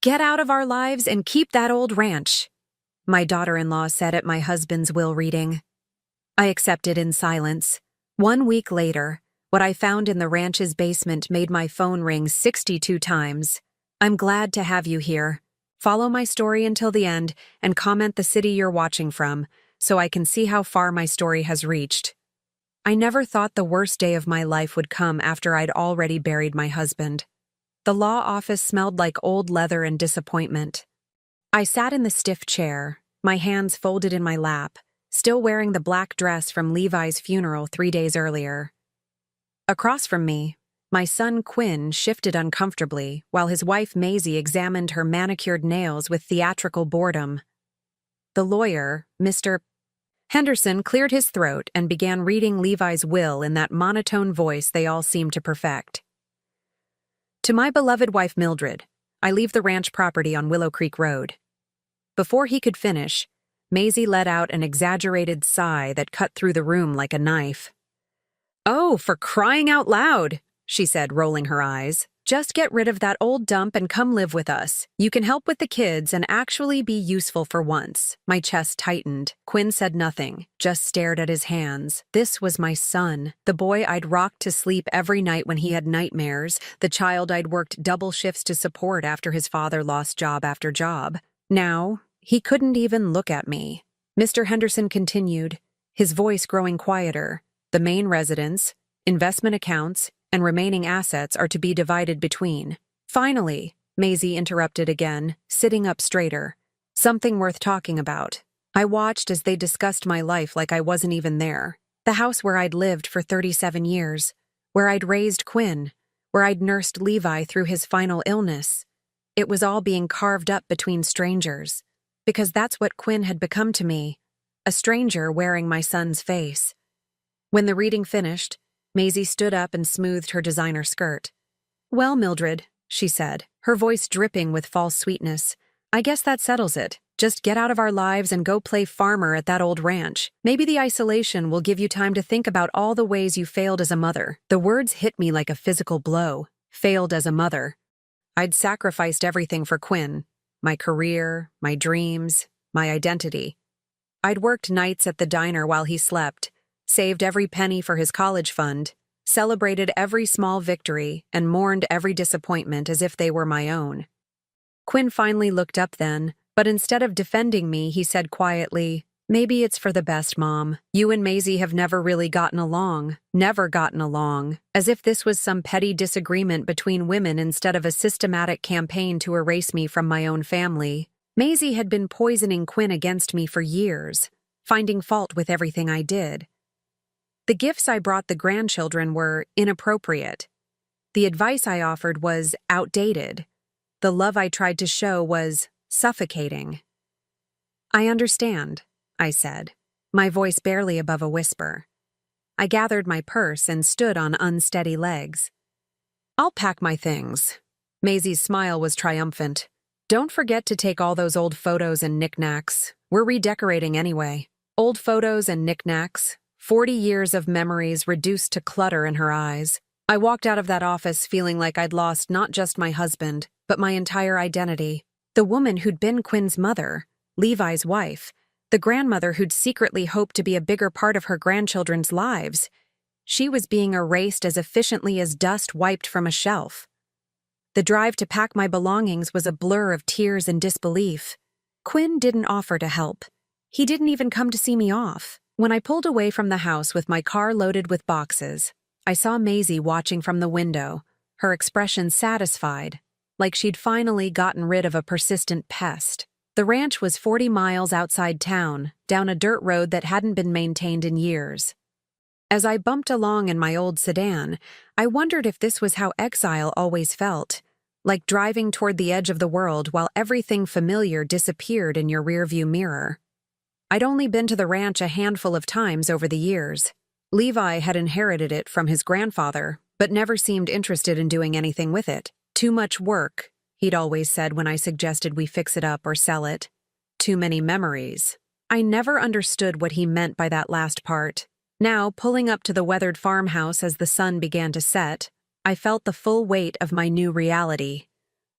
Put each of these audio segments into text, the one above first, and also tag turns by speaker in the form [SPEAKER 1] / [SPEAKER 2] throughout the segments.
[SPEAKER 1] get out of our lives and keep that old ranch," my daughter-in-law said at my husband's will reading. I accepted in silence. 1 week later, what I found in the ranch's basement made my phone ring 62 times. I'm glad to have you here. Follow my story until the end and comment the city you're watching from, so I can see how far my story has reached. I never thought the worst day of my life would come after I'd already buried my husband. The law office smelled like old leather and disappointment. I sat in the stiff chair, my hands folded in my lap, still wearing the black dress from Levi's funeral 3 days earlier. Across from me, my son Quinn shifted uncomfortably while his wife Maisie examined her manicured nails with theatrical boredom. The lawyer, Mr. Henderson, cleared his throat and began reading Levi's will in that monotone voice they all seemed to perfect. To my beloved wife Mildred, I leave the ranch property on Willow Creek Road. Before he could finish, Maisie let out an exaggerated sigh that cut through the room like a knife. "Oh, for crying out loud," she said, rolling her eyes. "Just get rid of that old dump and come live with us. You can help with the kids and actually be useful for once." My chest tightened. Quinn said nothing, just stared at his hands. This was my son, the boy I'd rocked to sleep every night when he had nightmares, the child I'd worked double shifts to support after his father lost job after job. Now, he couldn't even look at me. Mr. Henderson continued, his voice growing quieter. "The main residence, investment accounts, and remaining assets are to be divided between." "Finally," Maisie interrupted again, sitting up straighter. "Something worth talking about." I watched as they discussed my life like I wasn't even there. The house where I'd lived for 37 years, where I'd raised Quinn, where I'd nursed Levi through his final illness. It was all being carved up between strangers, because that's what Quinn had become to me, a stranger wearing my son's face. When the reading finished, Maisie stood up and smoothed her designer skirt. "Well, Mildred," she said, her voice dripping with false sweetness, "I guess that settles it. Just get out of our lives and go play farmer at that old ranch. Maybe the isolation will give you time to think about all the ways you failed as a mother." The words hit me like a physical blow. Failed as a mother. I'd sacrificed everything for Quinn. My career, my dreams, my identity. I'd worked nights at the diner while he slept, saved every penny for his college fund, celebrated every small victory, and mourned every disappointment as if they were my own. Quinn finally looked up then, but instead of defending me, he said quietly, "Maybe it's for the best, Mom. You and Maisie have never really gotten along, as if this was some petty disagreement between women instead of a systematic campaign to erase me from my own family." Maisie had been poisoning Quinn against me for years, finding fault with everything I did. The gifts I brought the grandchildren were inappropriate. The advice I offered was outdated. The love I tried to show was suffocating. "I understand," I said, my voice barely above a whisper. I gathered my purse and stood on unsteady legs. "I'll pack my things." Maisie's smile was triumphant. "Don't forget to take all those old photos and knickknacks. We're redecorating anyway." Old photos and knickknacks. 40 years of memories reduced to clutter in her eyes. I walked out of that office feeling like I'd lost not just my husband, but my entire identity. The woman who'd been Quinn's mother, Levi's wife, the grandmother who'd secretly hoped to be a bigger part of her grandchildren's lives. She was being erased as efficiently as dust wiped from a shelf. The drive to pack my belongings was a blur of tears and disbelief. Quinn didn't offer to help. He didn't even come to see me off. When I pulled away from the house with my car loaded with boxes, I saw Maisie watching from the window, her expression satisfied, like she'd finally gotten rid of a persistent pest. The ranch was 40 miles outside town, down a dirt road that hadn't been maintained in years. As I bumped along in my old sedan, I wondered if this was how exile always felt, like driving toward the edge of the world while everything familiar disappeared in your rearview mirror. I'd only been to the ranch a handful of times over the years. Levi had inherited it from his grandfather, but never seemed interested in doing anything with it. "Too much work," he'd always said when I suggested we fix it up or sell it. "Too many memories." I never understood what he meant by that last part. Now, pulling up to the weathered farmhouse as the sun began to set, I felt the full weight of my new reality.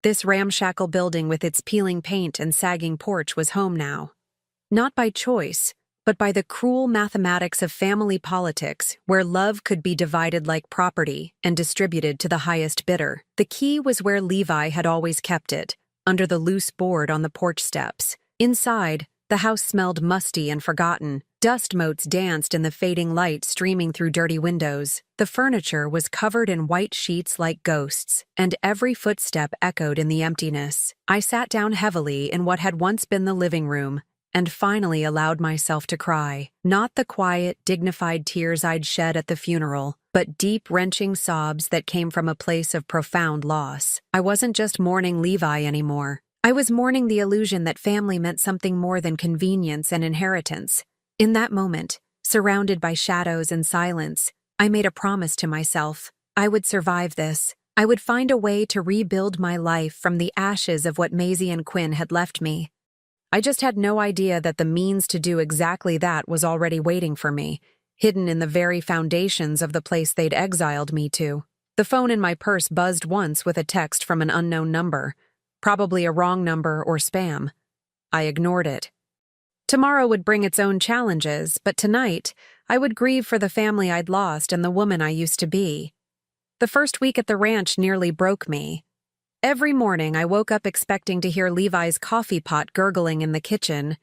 [SPEAKER 1] This ramshackle building with its peeling paint and sagging porch was home now. Not by choice, but by the cruel mathematics of family politics, where love could be divided like property and distributed to the highest bidder. The key was where Levi had always kept it, under the loose board on the porch steps. Inside, the house smelled musty and forgotten. Dust motes danced in the fading light streaming through dirty windows. The furniture was covered in white sheets like ghosts, and every footstep echoed in the emptiness. I sat down heavily in what had once been the living room, and finally allowed myself to cry. Not the quiet, dignified tears I'd shed at the funeral, but deep, wrenching sobs that came from a place of profound loss. I wasn't just mourning Levi anymore. I was mourning the illusion that family meant something more than convenience and inheritance. In that moment, surrounded by shadows and silence, I made a promise to myself. I would survive this. I would find a way to rebuild my life from the ashes of what Maisie and Quinn had left me. I just had no idea that the means to do exactly that was already waiting for me, hidden in the very foundations of the place they'd exiled me to. The phone in my purse buzzed once with a text from an unknown number, probably a wrong number or spam. I ignored it. Tomorrow would bring its own challenges, but tonight, I would grieve for the family I'd lost and the woman I used to be. The first week at the ranch nearly broke me. Every morning, I woke up expecting to hear Levi's coffee pot gurgling in the kitchen,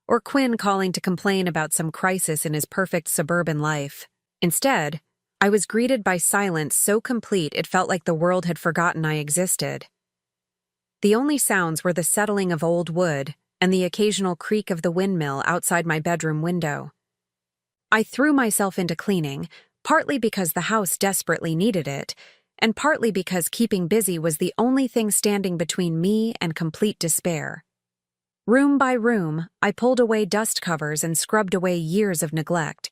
[SPEAKER 1] or Quinn calling to complain about some crisis in his perfect suburban life. Instead, I was greeted by silence so complete it felt like the world had forgotten I existed. The only sounds were the settling of old wood and the occasional creak of the windmill outside my bedroom window. I threw myself into cleaning, partly because the house desperately needed it, and partly because keeping busy was the only thing standing between me and complete despair. Room by room, I pulled away dust covers and scrubbed away years of neglect.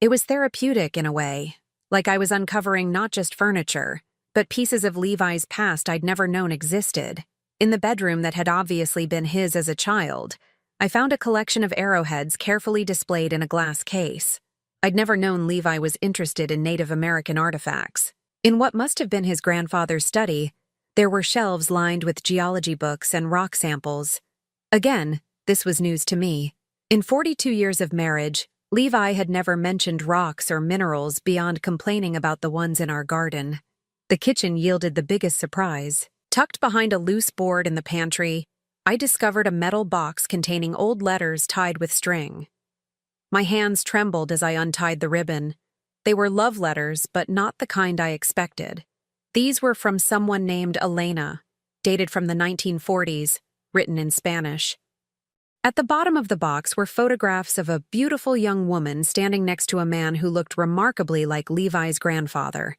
[SPEAKER 1] It was therapeutic in a way, like I was uncovering not just furniture, but pieces of Levi's past I'd never known existed. In the bedroom that had obviously been his as a child, I found a collection of arrowheads carefully displayed in a glass case. I'd never known Levi was interested in Native American artifacts. In what must have been his grandfather's study, there were shelves lined with geology books and rock samples. Again, this was news to me. In 42 years of marriage, Levi had never mentioned rocks or minerals beyond complaining about the ones in our garden. The kitchen yielded the biggest surprise. Tucked behind a loose board in the pantry, I discovered a metal box containing old letters tied with string. My hands trembled as I untied the ribbon. They were love letters, but not the kind I expected. These were from someone named Elena, dated from the 1940s, written in Spanish. At the bottom of the box were photographs of a beautiful young woman standing next to a man who looked remarkably like Levi's grandfather.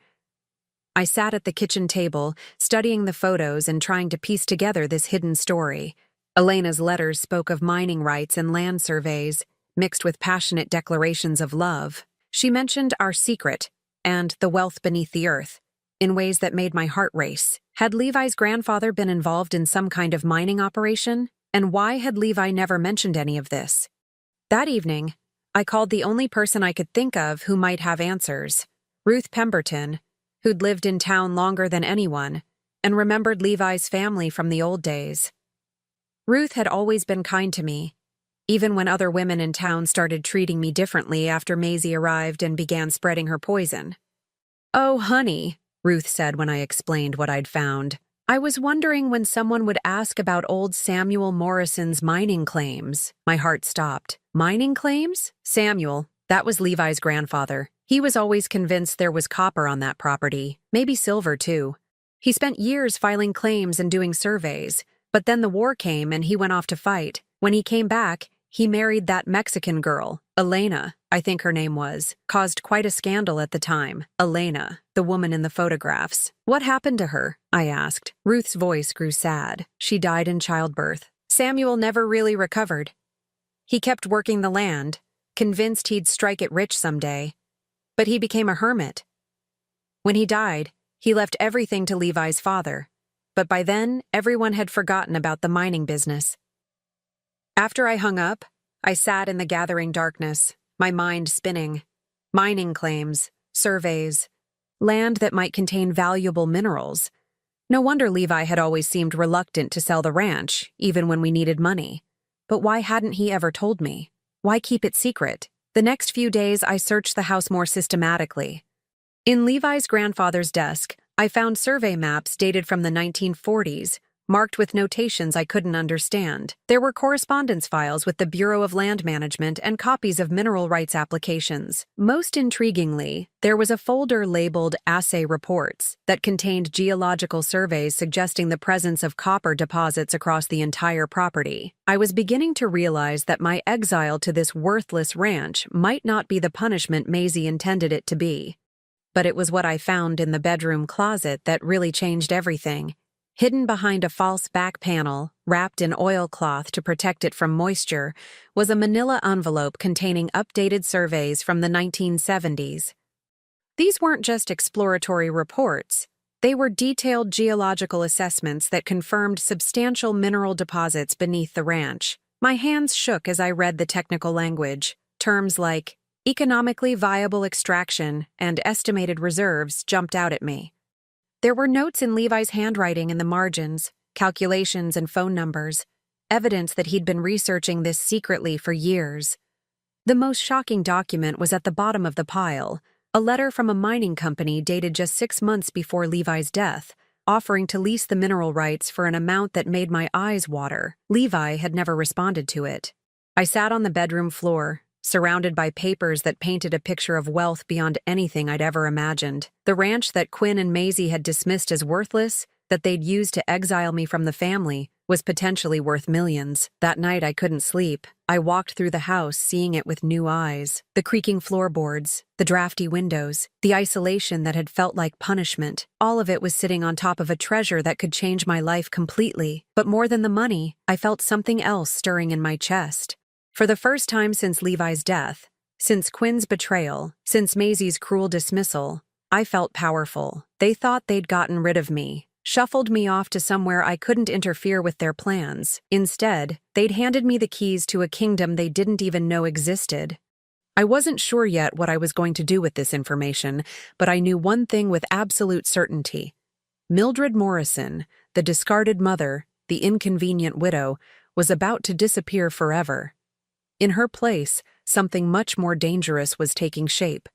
[SPEAKER 1] I sat at the kitchen table, studying the photos and trying to piece together this hidden story. Elena's letters spoke of mining rights and land surveys, mixed with passionate declarations of love. She mentioned our secret and the wealth beneath the earth, in ways that made my heart race. Had Levi's grandfather been involved in some kind of mining operation? And why had Levi never mentioned any of this? That evening, I called the only person I could think of who might have answers, Ruth Pemberton, who'd lived in town longer than anyone, and remembered Levi's family from the old days. Ruth had always been kind to me, even when other women in town started treating me differently after Maisie arrived and began spreading her poison. "Oh, honey," Ruth said when I explained what I'd found. "I was wondering when someone would ask about old Samuel Morrison's mining claims." My heart stopped. Mining claims? Samuel, that was Levi's grandfather. He was always convinced there was copper on that property, maybe silver too. He spent years filing claims and doing surveys, but then the war came and he went off to fight. When he came back, he married that Mexican girl, Elena, I think her name was. Caused quite a scandal at the time. Elena, the woman in the photographs. "What happened to her?" I asked. Ruth's voice grew sad. "She died in childbirth. Samuel never really recovered. He kept working the land, convinced he'd strike it rich someday. But he became a hermit. When he died, he left everything to Levi's father. But by then, everyone had forgotten about the mining business." After I hung up, I sat in the gathering darkness, my mind spinning. Mining claims, surveys, land that might contain valuable minerals. No wonder Levi had always seemed reluctant to sell the ranch, even when we needed money. But why hadn't he ever told me? Why keep it secret? The next few days, I searched the house more systematically. In Levi's grandfather's desk, I found survey maps dated from the 1940s, marked with notations I couldn't understand. There were correspondence files with the Bureau of Land Management and copies of mineral rights applications. Most intriguingly, there was a folder labeled Assay Reports that contained geological surveys suggesting the presence of copper deposits across the entire property. I was beginning to realize that my exile to this worthless ranch might not be the punishment Maisie intended it to be. But it was what I found in the bedroom closet that really changed everything. Hidden behind a false back panel, wrapped in oilcloth to protect it from moisture, was a manila envelope containing updated surveys from the 1970s. These weren't just exploratory reports. They were detailed geological assessments that confirmed substantial mineral deposits beneath the ranch. My hands shook as I read the technical language. Terms like economically viable extraction and estimated reserves jumped out at me. There were notes in Levi's handwriting in the margins, calculations and phone numbers, evidence that he'd been researching this secretly for years. The most shocking document was at the bottom of the pile, a letter from a mining company dated just 6 months before Levi's death, offering to lease the mineral rights for an amount that made my eyes water. Levi had never responded to it. I sat on the bedroom floor, surrounded by papers that painted a picture of wealth beyond anything I'd ever imagined. The ranch that Quinn and Maisie had dismissed as worthless, that they'd used to exile me from the family, was potentially worth millions. That night I couldn't sleep. I walked through the house, seeing it with new eyes. The creaking floorboards, the drafty windows, the isolation that had felt like punishment, all of it was sitting on top of a treasure that could change my life completely. But more than the money, I felt something else stirring in my chest. For the first time since Levi's death, since Quinn's betrayal, since Maisie's cruel dismissal, I felt powerful. They thought they'd gotten rid of me, shuffled me off to somewhere I couldn't interfere with their plans. Instead, they'd handed me the keys to a kingdom they didn't even know existed. I wasn't sure yet what I was going to do with this information, but I knew one thing with absolute certainty. Mildred Morrison, the discarded mother, the inconvenient widow, was about to disappear forever. In her place, something much more dangerous was taking shape.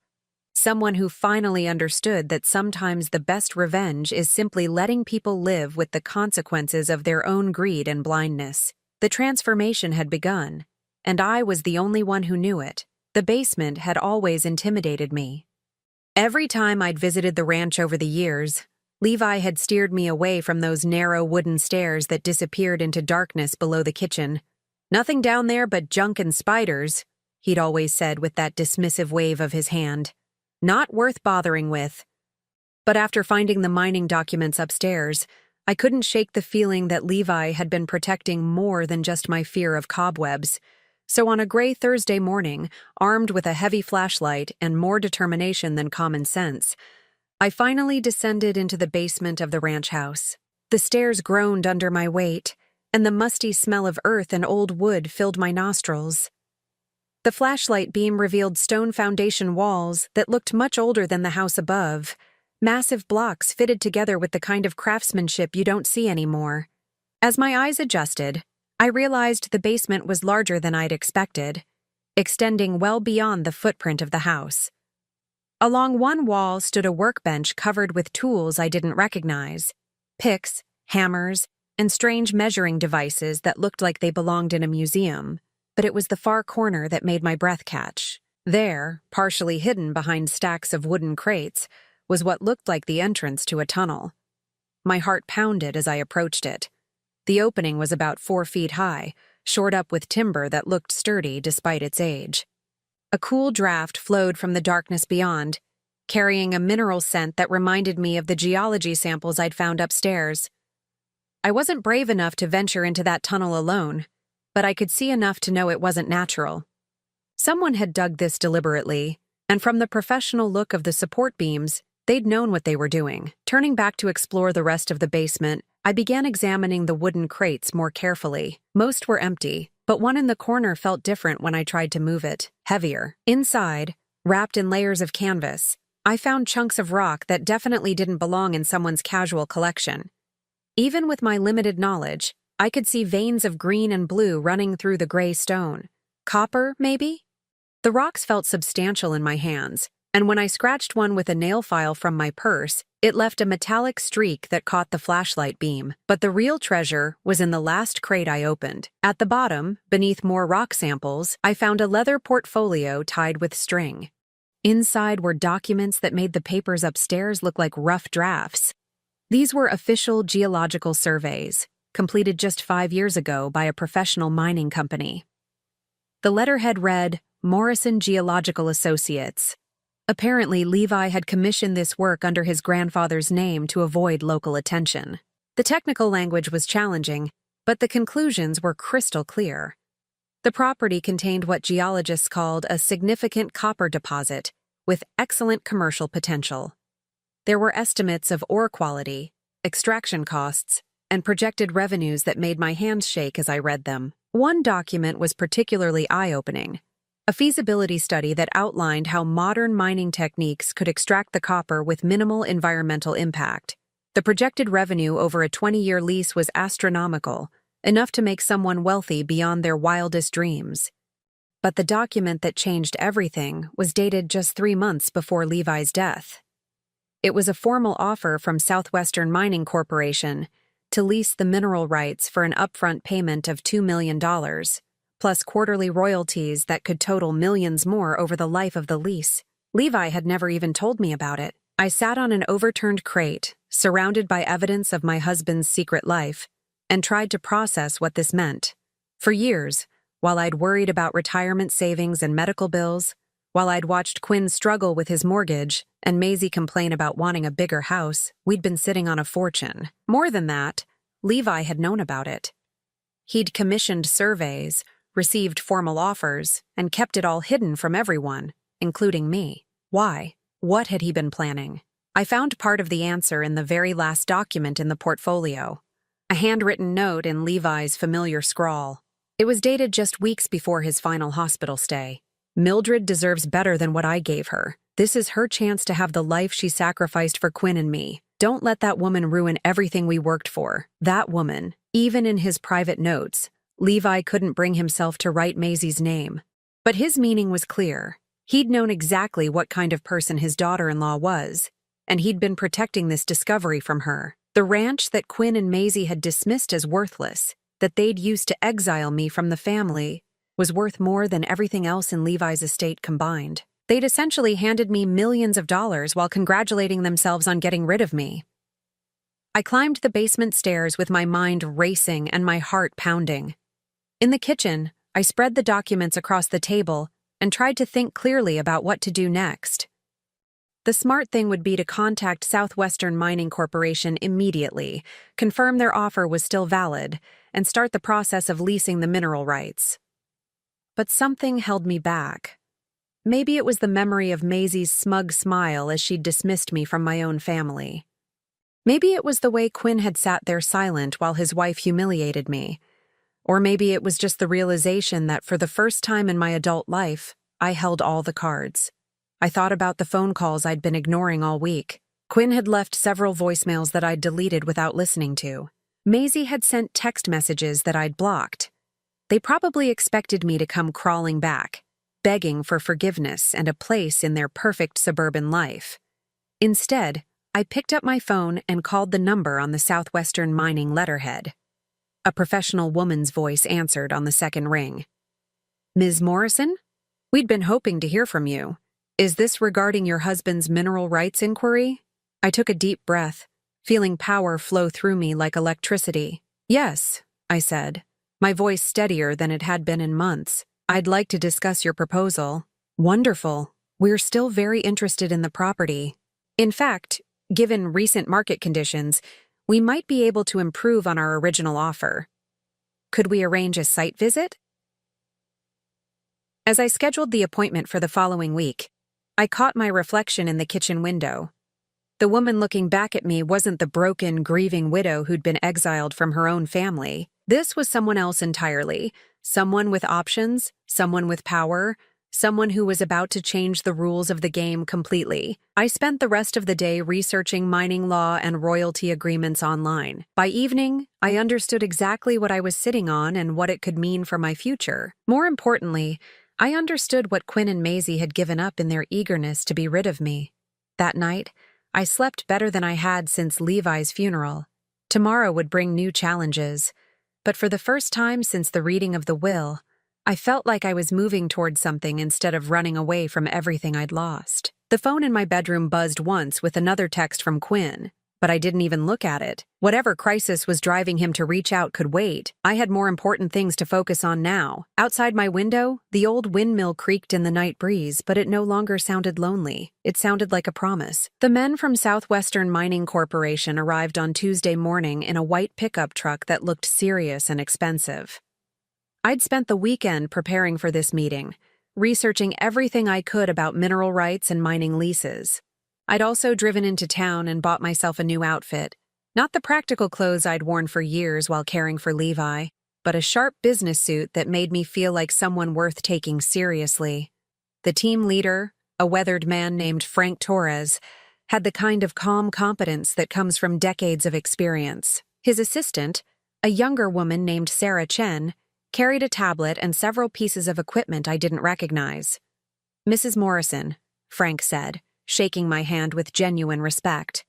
[SPEAKER 1] Someone who finally understood that sometimes the best revenge is simply letting people live with the consequences of their own greed and blindness. The transformation had begun, and I was the only one who knew it. The basement had always intimidated me. Every time I'd visited the ranch over the years, Levi had steered me away from those narrow wooden stairs that disappeared into darkness below the kitchen. "Nothing down there but junk and spiders," he'd always said with that dismissive wave of his hand. "Not worth bothering with." But after finding the mining documents upstairs, I couldn't shake the feeling that Levi had been protecting more than just my fear of cobwebs. So on a gray Thursday morning, armed with a heavy flashlight and more determination than common sense, I finally descended into the basement of the ranch house. The stairs groaned under my weight, and the musty smell of earth and old wood filled my nostrils. The flashlight beam revealed stone foundation walls that looked much older than the house above, massive blocks fitted together with the kind of craftsmanship you don't see anymore. As my eyes adjusted, I realized the basement was larger than I'd expected, extending well beyond the footprint of the house. Along one wall stood a workbench covered with tools I didn't recognize: picks, hammers, and strange measuring devices that looked like they belonged in a museum. But it was the far corner that made my breath catch. There, partially hidden behind stacks of wooden crates, was what looked like the entrance to a tunnel. My heart pounded as I approached it. The opening was about 4 feet high, shored up with timber that looked sturdy despite its age. A cool draft flowed from the darkness beyond, carrying a mineral scent that reminded me of the geology samples I'd found upstairs. I wasn't brave enough to venture into that tunnel alone, but I could see enough to know it wasn't natural. Someone had dug this deliberately, and from the professional look of the support beams, they'd known what they were doing. Turning back to explore the rest of the basement, I began examining the wooden crates more carefully. Most were empty, but one in the corner felt different when I tried to move it, heavier. Inside, wrapped in layers of canvas, I found chunks of rock that definitely didn't belong in someone's casual collection. Even with my limited knowledge, I could see veins of green and blue running through the gray stone. Copper, maybe? The rocks felt substantial in my hands, and when I scratched one with a nail file from my purse, it left a metallic streak that caught the flashlight beam. But the real treasure was in the last crate I opened. At the bottom, beneath more rock samples, I found a leather portfolio tied with string. Inside were documents that made the papers upstairs look like rough drafts. These were official geological surveys, completed just 5 years ago by a professional mining company. The letterhead read, Morrison Geological Associates. Apparently, Levi had commissioned this work under his grandfather's name to avoid local attention. The technical language was challenging, but the conclusions were crystal clear. The property contained what geologists called a significant copper deposit with excellent commercial potential. There were estimates of ore quality, extraction costs, and projected revenues that made my hands shake as I read them. One document was particularly eye-opening. A feasibility study that outlined how modern mining techniques could extract the copper with minimal environmental impact. The projected revenue over a 20-year lease was astronomical, enough to make someone wealthy beyond their wildest dreams. But the document that changed everything was dated just 3 months before Levi's death. It was a formal offer from Southwestern Mining Corporation to lease the mineral rights for an upfront payment of $2 million. Plus quarterly royalties that could total millions more over the life of the lease. Levi had never even told me about it. I sat on an overturned crate, surrounded by evidence of my husband's secret life, and tried to process what this meant. For years, while I'd worried about retirement savings and medical bills, while I'd watched Quinn struggle with his mortgage and Maisie complain about wanting a bigger house, we'd been sitting on a fortune. More than that, Levi had known about it. He'd commissioned surveys, received formal offers, and kept it all hidden from everyone, including me. Why? What had he been planning? I found part of the answer in the very last document in the portfolio, a handwritten note in Levi's familiar scrawl. It was dated just weeks before his final hospital stay. Mildred deserves better than what I gave her. This is her chance to have the life she sacrificed for Quinn and me. Don't let that woman ruin everything we worked for. That woman, even in his private notes, Levi couldn't bring himself to write Maisie's name. But his meaning was clear. He'd known exactly what kind of person his daughter-in-law was, and he'd been protecting this discovery from her. The ranch that Quinn and Maisie had dismissed as worthless, that they'd used to exile me from the family, was worth more than everything else in Levi's estate combined. They'd essentially handed me millions of dollars while congratulating themselves on getting rid of me. I climbed the basement stairs with my mind racing and my heart pounding. In the kitchen, I spread the documents across the table and tried to think clearly about what to do next. The smart thing would be to contact Southwestern Mining Corporation immediately, confirm their offer was still valid, and start the process of leasing the mineral rights. But something held me back. Maybe it was the memory of Maisie's smug smile as she'd dismissed me from my own family. Maybe it was the way Quinn had sat there silent while his wife humiliated me. Or maybe it was just the realization that for the first time in my adult life, I held all the cards. I thought about the phone calls I'd been ignoring all week. Quinn had left several voicemails that I'd deleted without listening to. Maisie had sent text messages that I'd blocked. They probably expected me to come crawling back, begging for forgiveness and a place in their perfect suburban life. Instead, I picked up my phone and called the number on the Southwestern Mining letterhead. A professional woman's voice answered on the second ring. Ms. Morrison? We'd been hoping to hear from you. Is this regarding your husband's mineral rights inquiry? I took a deep breath, feeling power flow through me like electricity. Yes, I said, my voice steadier than it had been in months. I'd like to discuss your proposal. Wonderful. We're still very interested in the property. In fact, given recent market conditions, we might be able to improve on our original offer. Could we arrange a site visit? As I scheduled the appointment for the following week, I caught my reflection in the kitchen window. The woman looking back at me wasn't the broken, grieving widow who'd been exiled from her own family. This was someone else entirely, someone with options, someone with power, someone who was about to change the rules of the game completely. I spent the rest of the day researching mining law and royalty agreements online. By evening, I understood exactly what I was sitting on and what it could mean for my future. More importantly, I understood what Quinn and Maisie had given up in their eagerness to be rid of me. That night, I slept better than I had since Levi's funeral. Tomorrow would bring new challenges, but for the first time since the reading of the will, I felt like I was moving towards something instead of running away from everything I'd lost. The phone in my bedroom buzzed once with another text from Quinn, but I didn't even look at it. Whatever crisis was driving him to reach out could wait. I had more important things to focus on now. Outside my window, the old windmill creaked in the night breeze, but it no longer sounded lonely. It sounded like a promise. The men from Southwestern Mining Corporation arrived on Tuesday morning in a white pickup truck that looked serious and expensive. I'd spent the weekend preparing for this meeting, researching everything I could about mineral rights and mining leases. I'd also driven into town and bought myself a new outfit, not the practical clothes I'd worn for years while caring for Levi, but a sharp business suit that made me feel like someone worth taking seriously. The team leader, a weathered man named Frank Torres, had the kind of calm competence that comes from decades of experience. His assistant, a younger woman named Sarah Chen, carried a tablet and several pieces of equipment I didn't recognize. "Mrs. Morrison," Frank said, shaking my hand with genuine respect.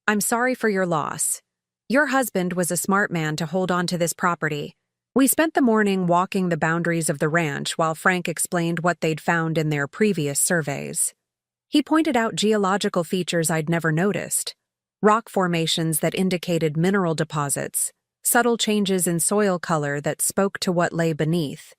[SPEAKER 1] "I'm sorry for your loss. Your husband was a smart man to hold on to this property." We spent the morning walking the boundaries of the ranch while Frank explained what they'd found in their previous surveys. He pointed out geological features I'd never noticed, rock formations that indicated mineral deposits, subtle changes in soil color that spoke to what lay beneath.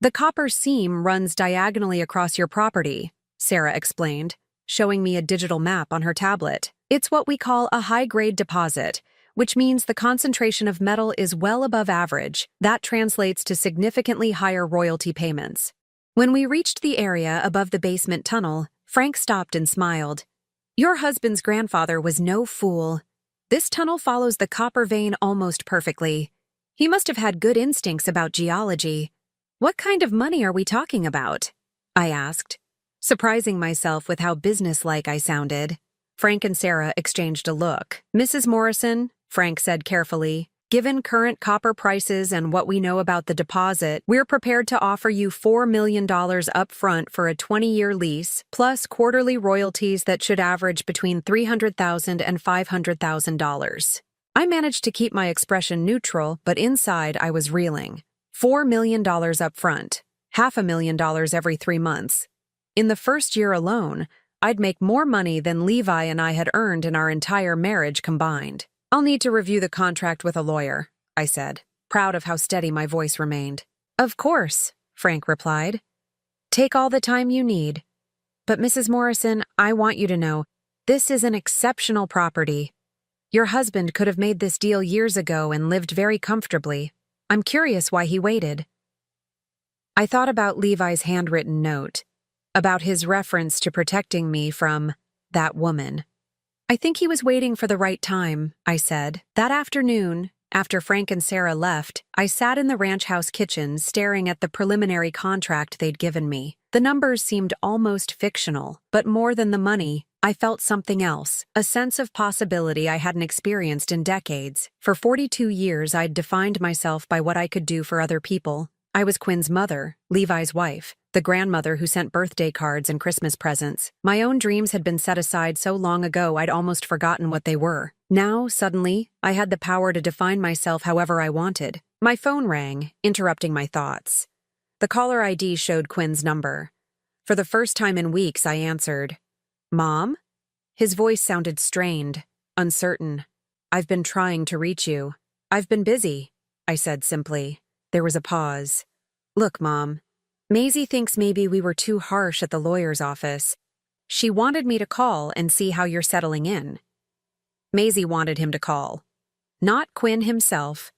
[SPEAKER 1] "The copper seam runs diagonally across your property," Sarah explained, showing me a digital map on her tablet. "It's what we call a high-grade deposit, which means the concentration of metal is well above average. That translates to significantly higher royalty payments." When we reached the area above the basement tunnel, Frank stopped and smiled. "Your husband's grandfather was no fool. This tunnel follows the copper vein almost perfectly. He must have had good instincts about geology." "What kind of money are we talking about?" I asked, surprising myself with how businesslike I sounded. Frank and Sarah exchanged a look. "Mrs. Morrison," Frank said carefully, "given current copper prices and what we know about the deposit, we're prepared to offer you $4 million up front for a 20-year lease, plus quarterly royalties that should average between $300,000 and $500,000. I managed to keep my expression neutral, but inside I was reeling. $4 million up front, $500,000 every 3 months. In the first year alone, I'd make more money than Levi and I had earned in our entire marriage combined. "I'll need to review the contract with a lawyer," I said, proud of how steady my voice remained. "Of course," Frank replied. "Take all the time you need. But Mrs. Morrison, I want you to know, this is an exceptional property. Your husband could have made this deal years ago and lived very comfortably. I'm curious why he waited." I thought about Levi's handwritten note, about his reference to protecting me from that woman. "I think he was waiting for the right time," I said. That afternoon, after Frank and Sarah left, I sat in the ranch house kitchen staring at the preliminary contract they'd given me. The numbers seemed almost fictional, but more than the money, I felt something else, a sense of possibility I hadn't experienced in decades. For 42 years, I'd defined myself by what I could do for other people. I was Quinn's mother, Levi's wife, the grandmother who sent birthday cards and Christmas presents. My own dreams had been set aside so long ago I'd almost forgotten what they were. Now, suddenly, I had the power to define myself however I wanted. My phone rang, interrupting my thoughts. The caller ID showed Quinn's number. For the first time in weeks, I answered. "Mom?" His voice sounded strained, uncertain. "I've been trying to reach you." "I've been busy," I said simply. There was a pause. "Look, Mom, Maisie thinks maybe we were too harsh at the lawyer's office. She wanted me to call and see how you're settling in." Maisie wanted him to call. Not Quinn himself.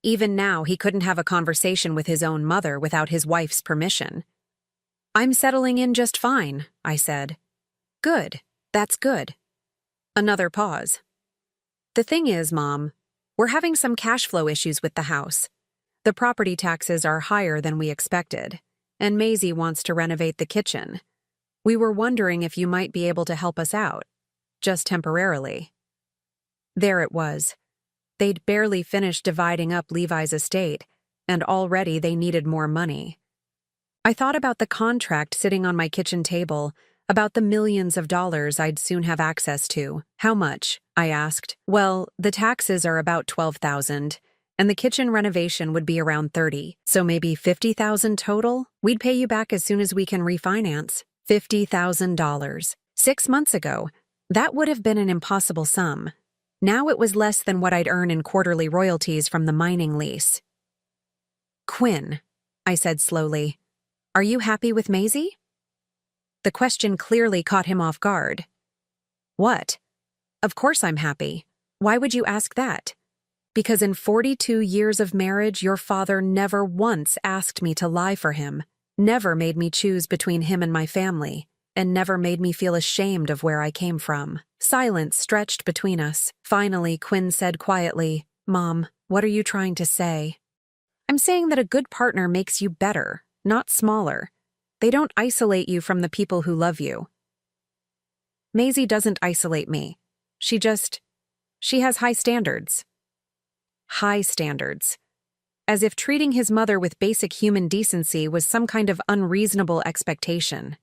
[SPEAKER 1] Even now, he couldn't have a conversation with his own mother without his wife's permission. "I'm settling in just fine," I said. "Good. That's good." Another pause. "The thing is, Mom, we're having some cash flow issues with the house. The property taxes are higher than we expected. and Maisie wants to renovate the kitchen. We were wondering if you might be able to help us out, just temporarily." There it was. They'd barely finished dividing up Levi's estate, and already they needed more money. I thought about the contract sitting on my kitchen table, about the millions of dollars I'd soon have access to. "How much?" I asked. "Well, the taxes are about $12,000, and the kitchen renovation would be around $30,000, so maybe $50,000 total? We'd pay you back as soon as we can refinance." $50,000. 6 months ago, that would have been an impossible sum. Now it was less than what I'd earn in quarterly royalties from the mining lease. "Quinn," I said slowly, "are you happy with Maisie?" The question clearly caught him off guard. "What? Of course I'm happy. Why would you ask that?" "Because in 42 years of marriage, your father never once asked me to lie for him, never made me choose between him and my family, and never made me feel ashamed of where I came from." Silence stretched between us. Finally, Quinn said quietly, "Mom, what are you trying to say?" "I'm saying that a good partner makes you better, not smaller. They don't isolate you from the people who love you." "Maisie doesn't isolate me. She has high standards." High standards. As if treating his mother with basic human decency was some kind of unreasonable expectation.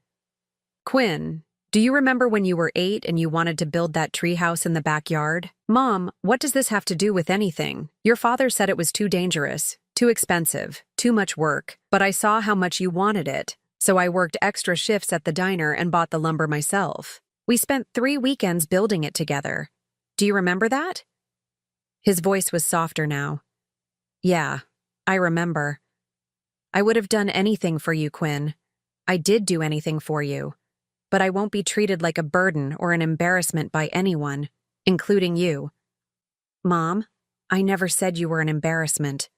[SPEAKER 1] "Quinn, do you remember when you were 8 and you wanted to build that treehouse in the backyard?" "Mom, what does this have to do with anything? Your father said it was too dangerous, too expensive, too much work, but I saw how much you wanted it, so I worked extra shifts at the diner and bought the lumber myself. We spent 3 weekends building it together. Do you remember that?" His voice was softer now. "Yeah, I remember. I would have done anything for you, Quinn. I did do anything for you. But I won't be treated like a burden or an embarrassment by anyone, including you." "Mom, I never said you were an embarrassment.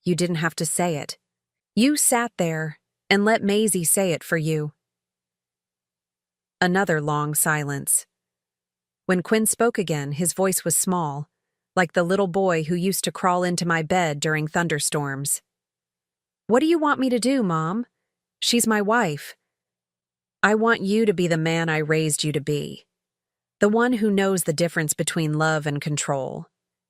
[SPEAKER 1] You didn't have to say it. You sat there and let Maisie say it for you." Another long silence. When Quinn spoke again, his voice was small, like the little boy who used to crawl into my bed during thunderstorms. "What do you want me to do, Mom? She's my wife. I want you to be the man I raised you to be. The one who knows the difference between love and control."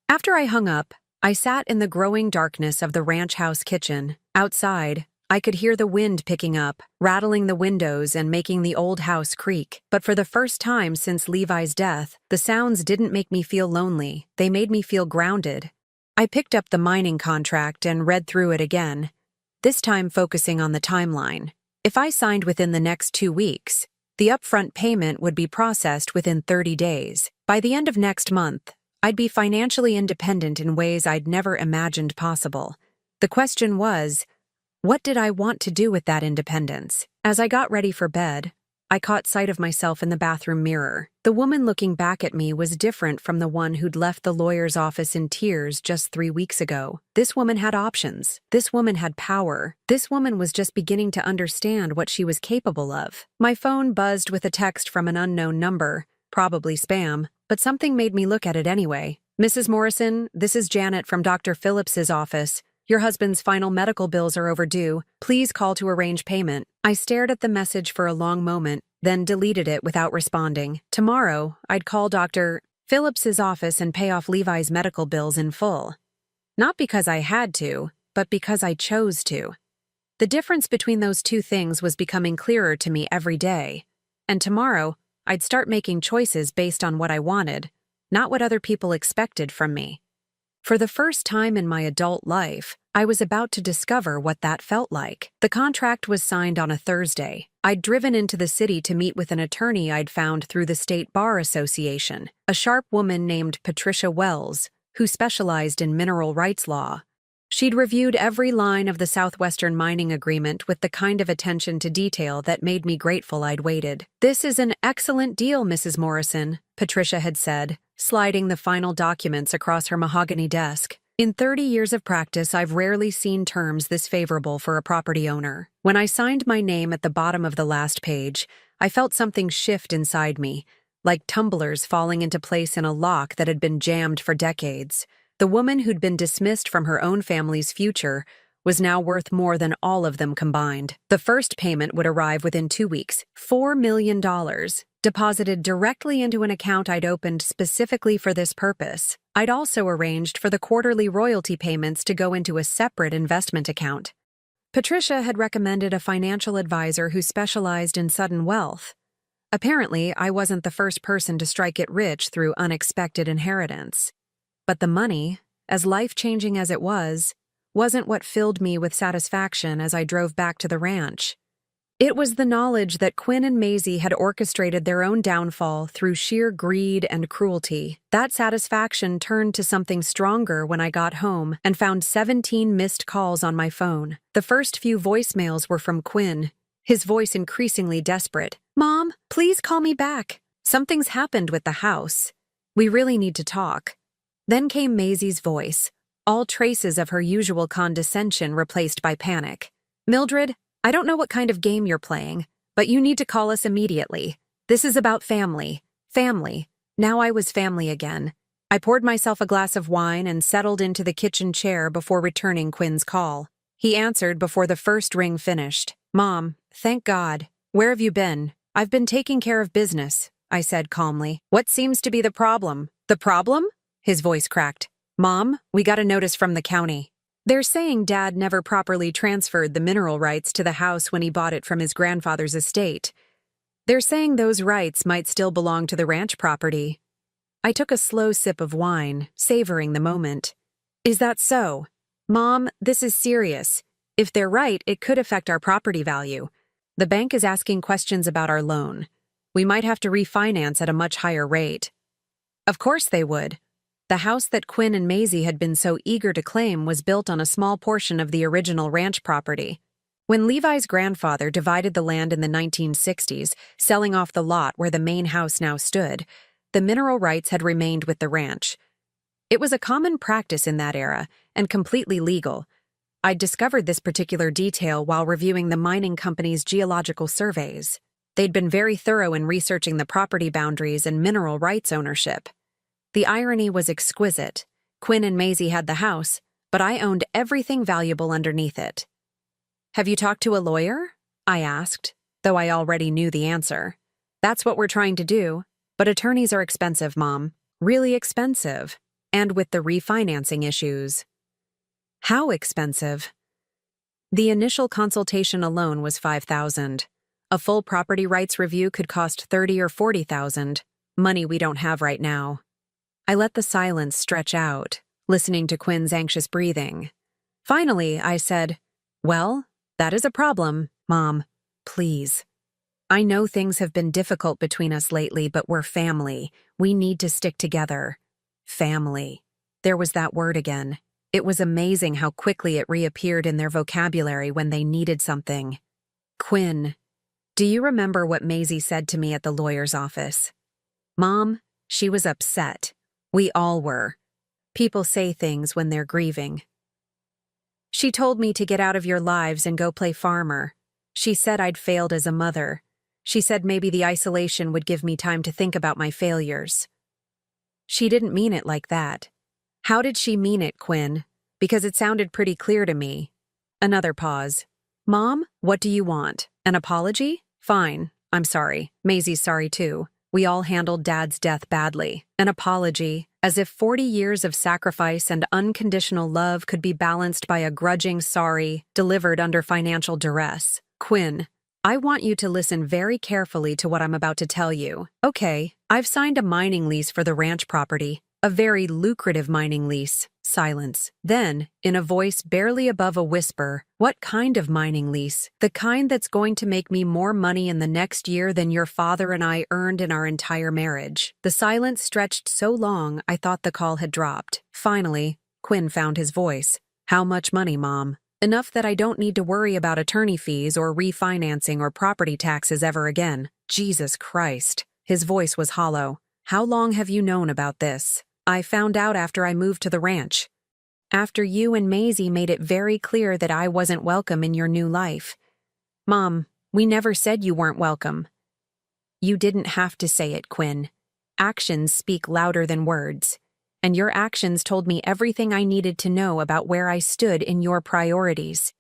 [SPEAKER 1] After I hung up, I sat in the growing darkness of the ranch house kitchen. Outside, I could hear the wind picking up, rattling the windows and making the old house creak. But for the first time since Levi's death, the sounds didn't make me feel lonely. They made me feel grounded. I picked up the mining contract and read through it again, this time focusing on the timeline. If I signed within the next 2 weeks, the upfront payment would be processed within 30 days. By the end of next month, I'd be financially independent in ways I'd never imagined possible. The question was, what did I want to do with that independence? As I got ready for bed, I caught sight of myself in the bathroom mirror. The woman looking back at me was different from the one who'd left the lawyer's office in tears just 3 weeks ago. This woman had options. This woman had power. This woman was just beginning to understand what she was capable of. My phone buzzed with a text from an unknown number, probably spam, but something made me look at it anyway. "Mrs. Morrison, this is Janet from Dr. Phillips's office. Your husband's final medical bills are overdue. Please call to arrange payment." I stared at the message for a long moment, then deleted it without responding. Tomorrow, I'd call Dr. Phillips's office and pay off Levi's medical bills in full. Not because I had to, but because I chose to. The difference between those two things was becoming clearer to me every day. And tomorrow, I'd start making choices based on what I wanted, not what other people expected from me. For the first time in my adult life, I was about to discover what that felt like. The contract was signed on a Thursday. I'd driven into the city to meet with an attorney I'd found through the State Bar Association, a sharp woman named Patricia Wells, who specialized in mineral rights law. She'd reviewed every line of the Southwestern mining agreement with the kind of attention to detail that made me grateful I'd waited. "This is an excellent deal, Mrs. Morrison," Patricia had said, sliding the final documents across her mahogany desk. "In 30 years of practice, I've rarely seen terms this favorable for a property owner." When I signed my name at the bottom of the last page, I felt something shift inside me, like tumblers falling into place in a lock that had been jammed for decades. The woman who'd been dismissed from her own family's future was now worth more than all of them combined. The first payment would arrive within 2 weeks, $4 million, deposited directly into an account I'd opened specifically for this purpose. I'd also arranged for the quarterly royalty payments to go into a separate investment account. Patricia had recommended a financial advisor who specialized in sudden wealth. Apparently, I wasn't the first person to strike it rich through unexpected inheritance. But the money, as life-changing as it was, wasn't what filled me with satisfaction as I drove back to the ranch. It was the knowledge that Quinn and Maisie had orchestrated their own downfall through sheer greed and cruelty. That satisfaction turned to something stronger when I got home and found 17 missed calls on my phone. The first few voicemails were from Quinn, his voice increasingly desperate. "Mom, please call me back. Something's happened with the house. We really need to talk." Then came Maisie's voice, all traces of her usual condescension replaced by panic. "Mildred, I don't know what kind of game you're playing, but you need to call us immediately. This is about family. Family." Now I was family again. I poured myself a glass of wine and settled into the kitchen chair before returning Quinn's call. He answered before the first ring finished. "Mom, thank God. Where have you been?" "I've been taking care of business," I said calmly. "What seems to be the problem?" "The problem?" His voice cracked. "Mom, we got a notice from the county. They're saying Dad never properly transferred the mineral rights to the house when he bought it from his grandfather's estate. They're saying those rights might still belong to the ranch property." I took a slow sip of wine, savoring the moment. "Is that so? Mom, this is serious. If they're right, it could affect our property value. The bank is asking questions about our loan. We might have to refinance at a much higher rate." Of course they would. The house that Quinn and Maisie had been so eager to claim was built on a small portion of the original ranch property. When Levi's grandfather divided the land in the 1960s, selling off the lot where the main house now stood, the mineral rights had remained with the ranch. It was a common practice in that era, and completely legal. I'd discovered this particular detail while reviewing the mining company's geological surveys. They'd been very thorough in researching the property boundaries and mineral rights ownership. The irony was exquisite. Quinn and Maisie had the house, but I owned everything valuable underneath it. "Have you talked to a lawyer?" I asked, though I already knew the answer. "That's what we're trying to do, but attorneys are expensive, Mom. Really expensive. And with the refinancing issues." "How expensive?" "The initial consultation alone was $5,000. A full property rights review could cost $30,000 or $40,000, money we don't have right now." I let the silence stretch out, listening to Quinn's anxious breathing. Finally, I said, "Well, that is a problem, Mom. Please. I know things have been difficult between us lately, but we're family. We need to stick together. Family." There was that word again. It was amazing how quickly it reappeared in their vocabulary when they needed something. "Quinn, do you remember what Maisie said to me at the lawyer's office?" "Mom, she was upset. We all were. People say things when they're grieving. She told me to get out of your lives and go play farmer. She said I'd failed as a mother. She said maybe the isolation would give me time to think about my failures." "She didn't mean it like that." "How did she mean it, Quinn? Because it sounded pretty clear to me." Another pause. "Mom, what do you want? An apology? Fine. I'm sorry. Maisie's sorry too. We all handled Dad's death badly. An apology, as if 40 years of sacrifice and unconditional love could be balanced by a grudging sorry delivered under financial duress. Quinn, I want you to listen very carefully to what I'm about to tell you. Okay, I've signed a mining lease for the ranch property. A very lucrative mining lease." Silence. Then, in a voice barely above a whisper, "What kind of mining lease? The kind that's going to make me more money in the next year than your father and I earned in our entire marriage." The silence stretched so long I thought the call had dropped. Finally, Quinn found his voice. "How much money, Mom?" "Enough that I don't need to worry about attorney fees or refinancing or property taxes ever again." Jesus Christ. His voice was hollow. "How long have you known about this?" "I found out after I moved to the ranch. After you and Maisie made it very clear that I wasn't welcome in your new life." "Mom, we never said you weren't welcome." "You didn't have to say it, Quinn. Actions speak louder than words. and your actions told me everything I needed to know about where I stood in your priorities.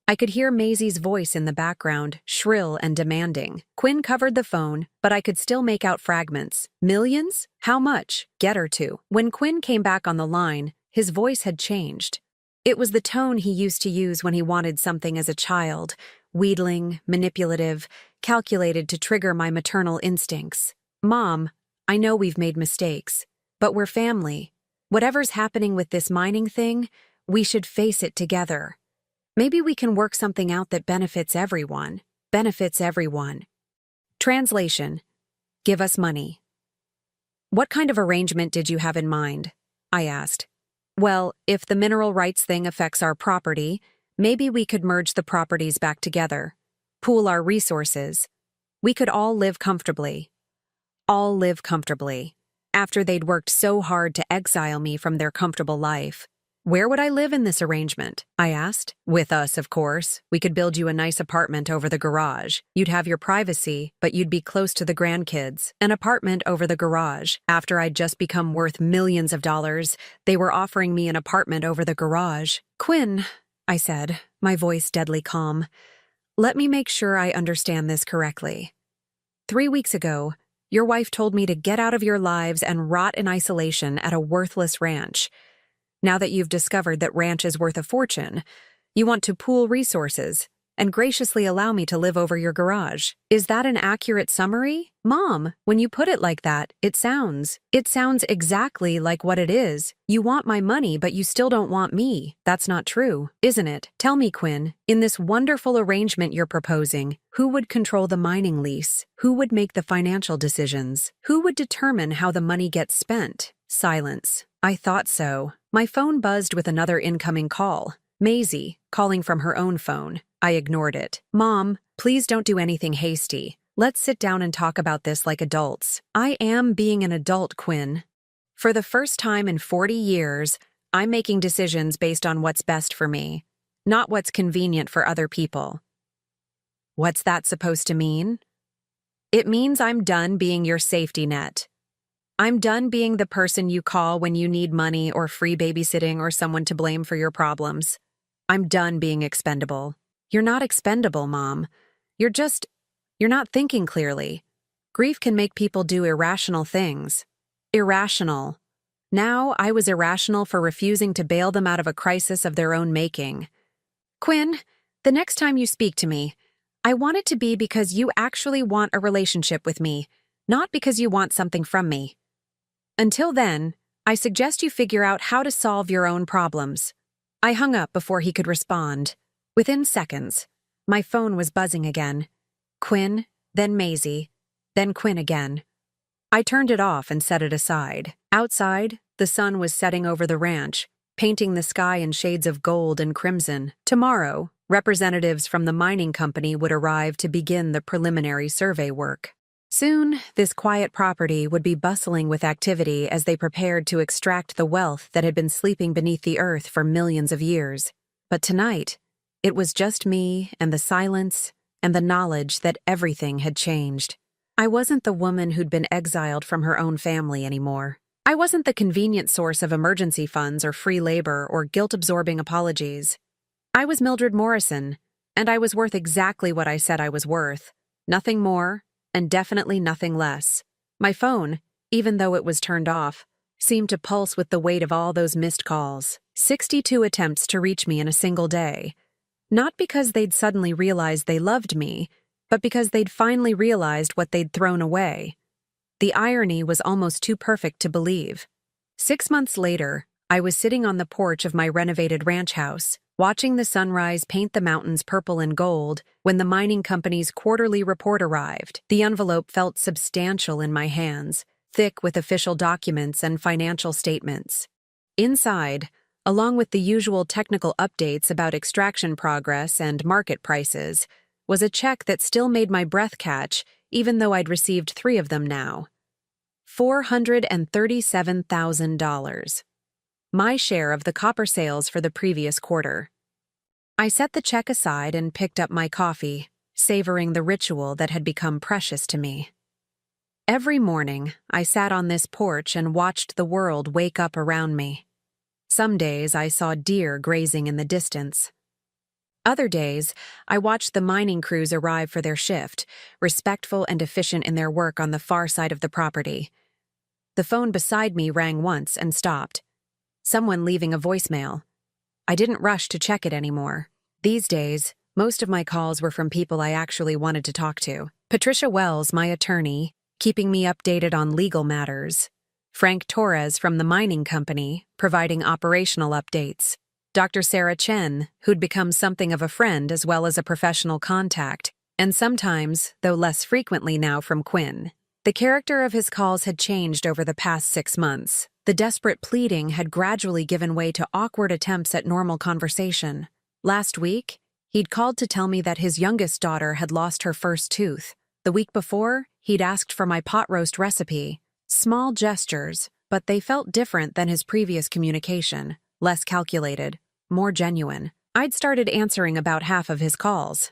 [SPEAKER 1] I could hear Maisie's voice in the background, shrill and demanding. Quinn covered the phone, but I could still make out fragments. Millions? How much? Get her to. When Quinn came back on the line, his voice had changed. It was the tone he used to use when he wanted something as a child, wheedling, manipulative, calculated to trigger my maternal instincts. Mom, I know we've made mistakes, but we're family. Whatever's happening with this mining thing, we should face it together. Maybe we can work something out that benefits everyone. Benefits everyone. Translation: give us money. What kind of arrangement did you have in mind? I asked. Well, if the mineral rights thing affects our property, maybe we could merge the properties back together. Pool our resources. We could all live comfortably. All live comfortably. After they'd worked so hard to exile me from their comfortable life. Where would I live in this arrangement? I asked. With us, of course. We could build you a nice apartment over the garage. You'd have your privacy, but you'd be close to the grandkids. An apartment over the garage. After I'd just become worth millions of dollars, they were offering me an apartment over the garage. Quinn, I said, my voice deadly calm, let me make sure I understand this correctly. 3 weeks ago, your wife told me to get out of your lives and rot in isolation at a worthless ranch. Now that you've discovered that ranch is worth a fortune, you want to pool resources and graciously allow me to live over your garage. Is that an accurate summary? Mom, when you put it like that, it sounds exactly like what it is. You want my money, but you still don't want me. That's not true, isn't it? Tell me, Quinn, in this wonderful arrangement you're proposing, who would control the mining lease? Who would make the financial decisions? Who would determine how the money gets spent? Silence. I thought so. My phone buzzed with another incoming call. Maisie, calling from her own phone. I ignored it. Mom, please don't do anything hasty. Let's sit down and talk about this like adults. I am being an adult, Quinn. For the first time in 40 years, I'm making decisions based on what's best for me, not what's convenient for other people. What's that supposed to mean? It means I'm done being your safety net. I'm done being the person you call when you need money or free babysitting or someone to blame for your problems. I'm done being expendable. You're not expendable, Mom. You're not thinking clearly. Grief can make people do irrational things. Irrational. Now I was irrational for refusing to bail them out of a crisis of their own making. Quinn, the next time you speak to me, I want it to be because you actually want a relationship with me, not because you want something from me. Until then, I suggest you figure out how to solve your own problems. I hung up before he could respond. Within seconds, my phone was buzzing again. Quinn, then Maisie, then Quinn again. I turned it off and set it aside. Outside, the sun was setting over the ranch, painting the sky in shades of gold and crimson. Tomorrow, representatives from the mining company would arrive to begin the preliminary survey work. Soon, this quiet property would be bustling with activity as they prepared to extract the wealth that had been sleeping beneath the earth for millions of years. But tonight, it was just me and the silence and the knowledge that everything had changed. I wasn't the woman who'd been exiled from her own family anymore. I wasn't the convenient source of emergency funds or free labor or guilt-absorbing apologies. I was Mildred Morrison, and I was worth exactly what I said I was worth. Nothing more, and definitely nothing less. My phone, even though it was turned off, seemed to pulse with the weight of all those missed calls. 62 attempts to reach me in a single day. Not because they'd suddenly realized they loved me, but because they'd finally realized what they'd thrown away. The irony was almost too perfect to believe. 6 months later, I was sitting on the porch of my renovated ranch house, watching the sunrise paint the mountains purple and gold when the mining company's quarterly report arrived. The envelope felt substantial in my hands, thick with official documents and financial statements. Inside, along with the usual technical updates about extraction progress and market prices, was a check that still made my breath catch, even though I'd received 3 of them now. $437,000. My share of the copper sales for the previous quarter. I set the check aside and picked up my coffee, savoring the ritual that had become precious to me. Every morning, I sat on this porch and watched the world wake up around me. Some days I saw deer grazing in the distance. Other days, I watched the mining crews arrive for their shift, respectful and efficient in their work on the far side of the property. The phone beside me rang once and stopped. Someone leaving a voicemail. I didn't rush to check it anymore. These days, most of my calls were from people I actually wanted to talk to. Patricia Wells, my attorney, keeping me updated on legal matters. Frank Torres from the mining company, providing operational updates. Dr. Sarah Chen, who'd become something of a friend as well as a professional contact, and sometimes, though less frequently now, from Quinn. The character of his calls had changed over the past 6 months. The desperate pleading had gradually given way to awkward attempts at normal conversation. Last week, he'd called to tell me that his youngest daughter had lost her first tooth. The week before, he'd asked for my pot roast recipe. Small gestures, but they felt different than his previous communication. Less calculated, more genuine. I'd started answering about half of his calls.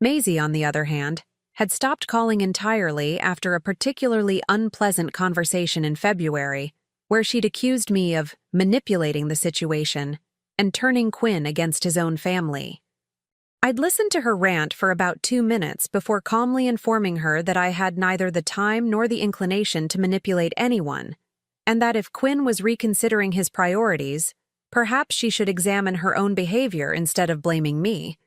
[SPEAKER 1] Maisie, on the other hand, had stopped calling entirely after a particularly unpleasant conversation in February, where she'd accused me of manipulating the situation and turning Quinn against his own family. I'd listened to her rant for about 2 minutes before calmly informing her that I had neither the time nor the inclination to manipulate anyone, and that if Quinn was reconsidering his priorities, perhaps she should examine her own behavior instead of blaming me.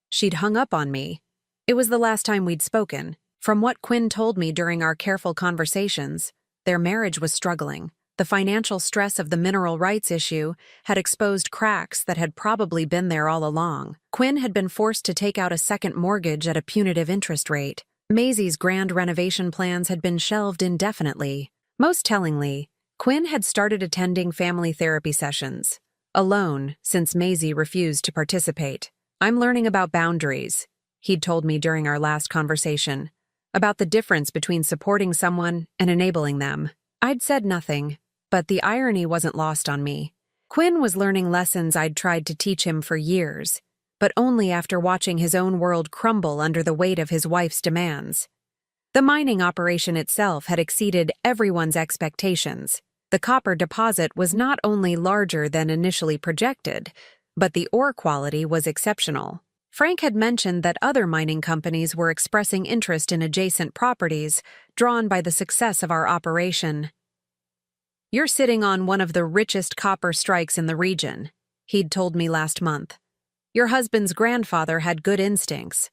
[SPEAKER 1] She'd hung up on me. It was the last time we'd spoken. From what Quinn told me during our careful conversations, their marriage was struggling. The financial stress of the mineral rights issue had exposed cracks that had probably been there all along. Quinn had been forced to take out a second mortgage at a punitive interest rate. Maisie's grand renovation plans had been shelved indefinitely. Most tellingly, Quinn had started attending family therapy sessions, alone since Maisie refused to participate. "I'm learning about boundaries," he'd told me during our last conversation, about the difference between supporting someone and enabling them. I'd said nothing, but the irony wasn't lost on me. Quinn was learning lessons I'd tried to teach him for years, but only after watching his own world crumble under the weight of his wife's demands. The mining operation itself had exceeded everyone's expectations. The copper deposit was not only larger than initially projected, but the ore quality was exceptional. Frank had mentioned that other mining companies were expressing interest in adjacent properties, drawn by the success of our operation. "You're sitting on one of the richest copper strikes in the region," he'd told me last month. "Your husband's grandfather had good instincts."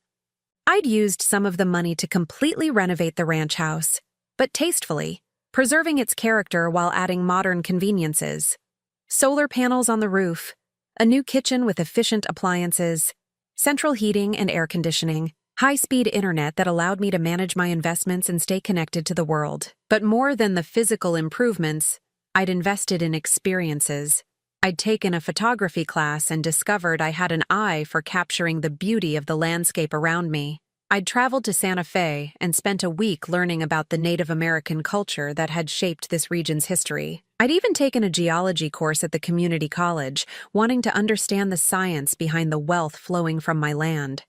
[SPEAKER 1] I'd used some of the money to completely renovate the ranch house, but tastefully, preserving its character while adding modern conveniences. Solar panels on the roof, a new kitchen with efficient appliances, central heating and air conditioning, high-speed internet that allowed me to manage my investments and stay connected to the world. But more than the physical improvements, I'd invested in experiences. I'd taken a photography class and discovered I had an eye for capturing the beauty of the landscape around me. I'd traveled to Santa Fe and spent a week learning about the Native American culture that had shaped this region's history. I'd even taken a geology course at the community college, wanting to understand the science behind the wealth flowing from my land.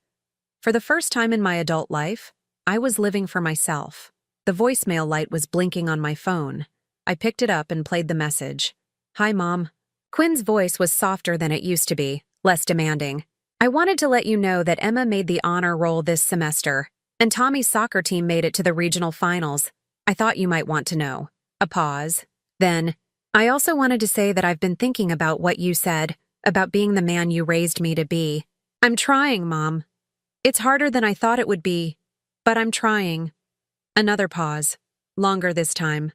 [SPEAKER 1] For the first time in my adult life, I was living for myself. The voicemail light was blinking on my phone. I picked it up and played the message. "Hi, Mom." Quinn's voice was softer than it used to be, less demanding. "I wanted to let you know that Emma made the honor roll this semester, and Tommy's soccer team made it to the regional finals. I thought you might want to know." A pause. Then, "I also wanted to say that I've been thinking about what you said, about being the man you raised me to be. I'm trying, Mom. It's harder than I thought it would be, but I'm trying." Another pause, longer this time.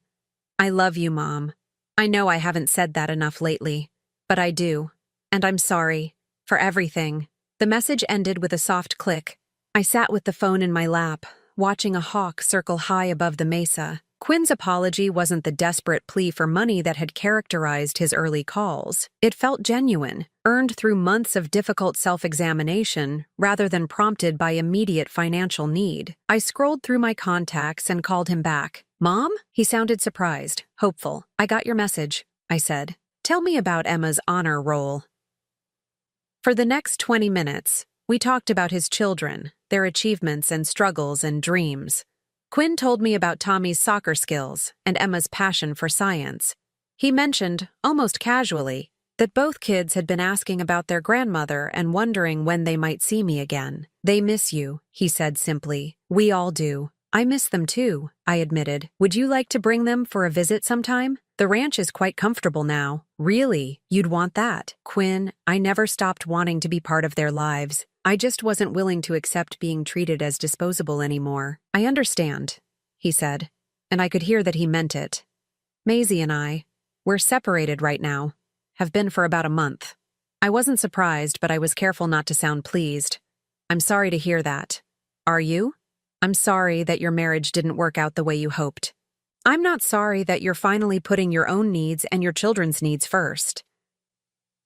[SPEAKER 1] "I love you, Mom. I know I haven't said that enough lately, but I do, and I'm sorry, for everything." The message ended with a soft click. I sat with the phone in my lap, watching a hawk circle high above the mesa. Quinn's apology wasn't the desperate plea for money that had characterized his early calls. It felt genuine, earned through months of difficult self-examination rather than prompted by immediate financial need. I scrolled through my contacts and called him back. "Mom?" He sounded surprised, hopeful. "I got your message," I said. "Tell me about Emma's honor roll." For the next 20 minutes, we talked about his children, their achievements and struggles and dreams. Quinn told me about Tommy's soccer skills and Emma's passion for science. He mentioned, almost casually, that both kids had been asking about their grandmother and wondering when they might see me again. "They miss you," he said simply. "We all do." "I miss them too," I admitted. "Would you like to bring them for a visit sometime? The ranch is quite comfortable now." "Really? You'd want that?" "Quinn, I never stopped wanting to be part of their lives. I just wasn't willing to accept being treated as disposable anymore." "I understand," he said, and I could hear that he meant it. "Maisie and we're separated right now. Have been for about a month." I wasn't surprised, but I was careful not to sound pleased. "I'm sorry to hear that." "Are you?" "I'm sorry that your marriage didn't work out the way you hoped." "I'm not sorry that you're finally putting your own needs and your children's needs first."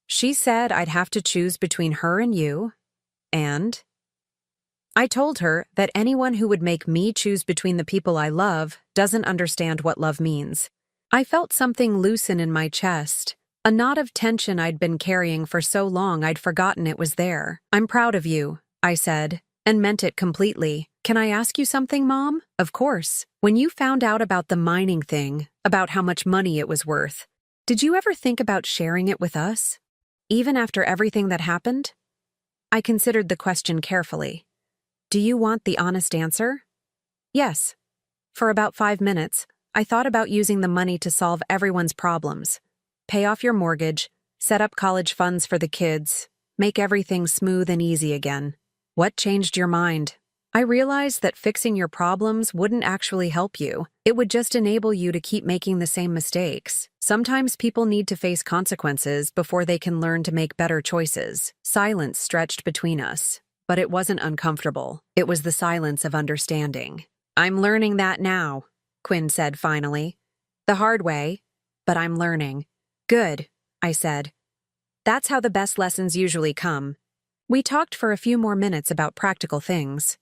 [SPEAKER 1] She said I'd have to choose between her and you, and I told her that anyone who would make me choose between the people I love doesn't understand what love means. I felt something loosen in my chest, a knot of tension I'd been carrying for so long I'd forgotten it was there. "I'm proud of you," I said, and meant it completely. "Can I ask you something, Mom?" "Of course. When you found out about the mining thing, about how much money it was worth, did you ever think about sharing it with us? Even after everything that happened?" I considered the question carefully. "Do you want the honest answer?" "Yes." For about 5 minutes, I thought about using the money to solve everyone's problems. Pay off your mortgage, set up college funds for the kids, make everything smooth and easy again. What changed your mind? I realized that fixing your problems wouldn't actually help you. It would just enable you to keep making the same mistakes. Sometimes people need to face consequences before they can learn to make better choices. Silence stretched between us, but it wasn't uncomfortable. It was the silence of understanding. "I'm learning that now," Quinn said finally. "The hard way, but I'm learning." "Good," I said. "That's how the best lessons usually come." We talked for a few more minutes about practical things.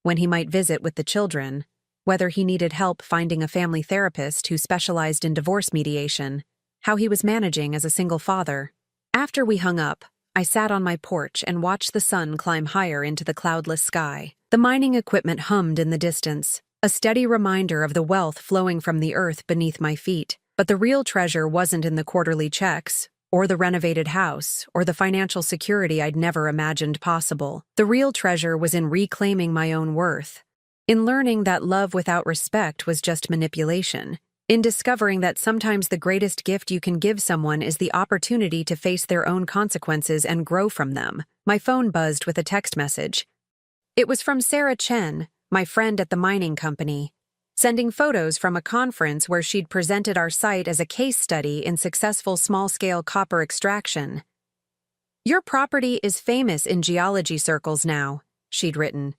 [SPEAKER 1] When he might visit with the children, whether he needed help finding a family therapist who specialized in divorce mediation, how he was managing as a single father. After we hung up, I sat on my porch and watched the sun climb higher into the cloudless sky. The mining equipment hummed in the distance, a steady reminder of the wealth flowing from the earth beneath my feet. But the real treasure wasn't in the quarterly checks, or the renovated house, or the financial security I'd never imagined possible. The real treasure was in reclaiming my own worth, in learning that love without respect was just manipulation, in discovering that sometimes the greatest gift you can give someone is the opportunity to face their own consequences and grow from them. My phone buzzed with a text message. It was from Sarah Chen, my friend at the mining company, sending photos from a conference where she'd presented our site as a case study in successful small-scale copper extraction. "Your property is famous in geology circles now," she'd written.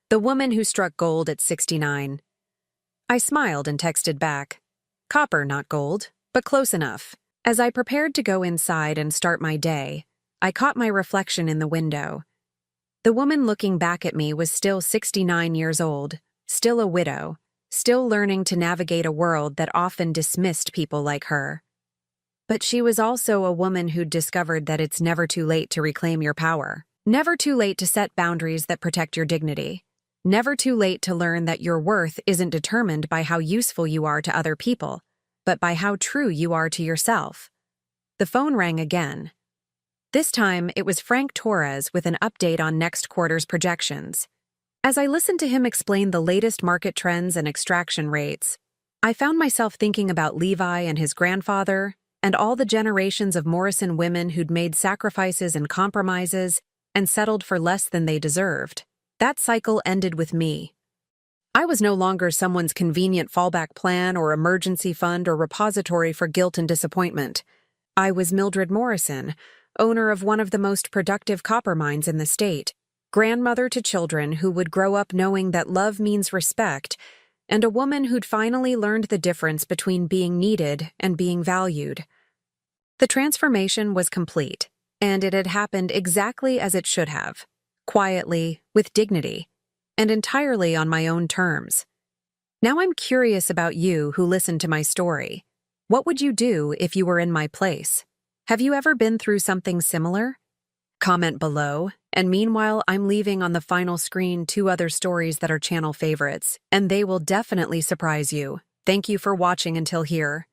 [SPEAKER 1] "The woman who struck gold at 69. I smiled and texted back. "Copper, not gold, but close enough." As I prepared to go inside and start my day, I caught my reflection in the window. The woman looking back at me was still 69 years old, still a widow, still learning to navigate a world that often dismissed people like her. But she was also a woman who'd discovered that it's never too late to reclaim your power. Never too late to set boundaries that protect your dignity. Never too late to learn that your worth isn't determined by how useful you are to other people, but by how true you are to yourself. The phone rang again. This time, it was Frank Torres with an update on next quarter's projections. As I listened to him explain the latest market trends and extraction rates, I found myself thinking about Levi and his grandfather, and all the generations of Morrison women who'd made sacrifices and compromises and settled for less than they deserved. That cycle ended with me. I was no longer someone's convenient fallback plan or emergency fund or repository for guilt and disappointment. I was Mildred Morrison, owner of one of the most productive copper mines in the state, grandmother to children who would grow up knowing that love means respect, and a woman who'd finally learned the difference between being needed and being valued. The transformation was complete, and it had happened exactly as it should have, quietly, with dignity, and entirely on my own terms. Now I'm curious about you who listened to my story. What would you do if you were in my place? Have you ever been through something similar? Comment below And meanwhile, I'm leaving on the final screen 2 other stories that are channel favorites, and they will definitely surprise you. Thank you for watching until here.